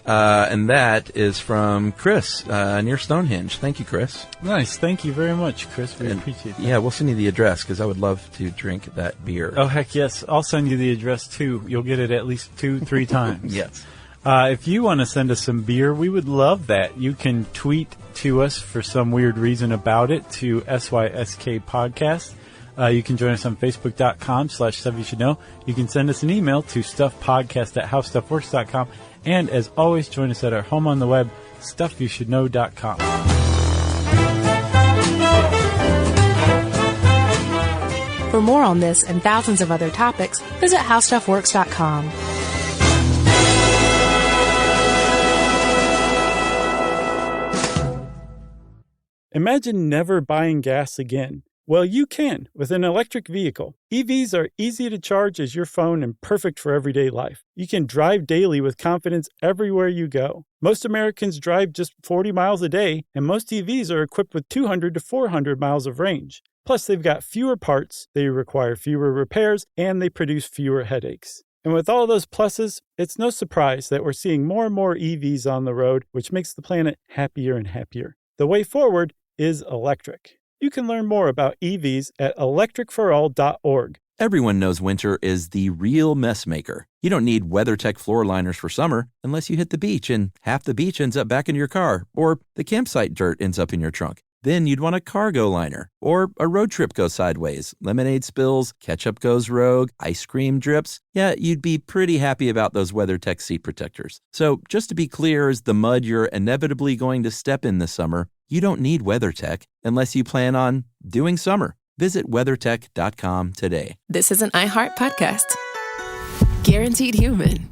And that is from Chris near Stonehenge. Thank you, Chris. Nice. Thank you very much, Chris. We And, appreciate that. yeah, we'll send you the address because I would love to drink that beer. Oh, heck yes. I'll send you the address, too. You'll get it at least 2-3 times. Yes. If you want to send us some beer, we would love that. You can tweet to us for some weird reason about it to SYSK Podcast. You can join us on Facebook.com/StuffYouShouldKnow. You can send us an email to StuffPodcast@HowStuffWorks.com. And as always, join us at our home on the web, StuffYouShouldKnow.com. For more on this and thousands of other topics, visit HowStuffWorks.com. Imagine never buying gas again. Well, you can with an electric vehicle. EVs are easy to charge as your phone and perfect for everyday life. You can drive daily with confidence everywhere you go. Most Americans drive just 40 miles a day, and most EVs are equipped with 200 to 400 miles of range. Plus, they've got fewer parts, they require fewer repairs, and they produce fewer headaches. And with all those pluses, it's no surprise that we're seeing more and more EVs on the road, which makes the planet happier and happier. The way forward is electric. You can learn more about EVs at electricforall.org. Everyone knows winter is the real mess maker. You don't need WeatherTech floor liners for summer unless you hit the beach and half the beach ends up back in your car, or the campsite dirt ends up in your trunk. Then you'd want a cargo liner, or a road trip goes sideways, lemonade spills, ketchup goes rogue, ice cream drips. Yeah, you'd be pretty happy about those WeatherTech seat protectors. So just to be clear, as the mud you're inevitably going to step in this summer, you don't need WeatherTech unless you plan on doing summer. Visit WeatherTech.com today. This is an iHeart podcast. Guaranteed human.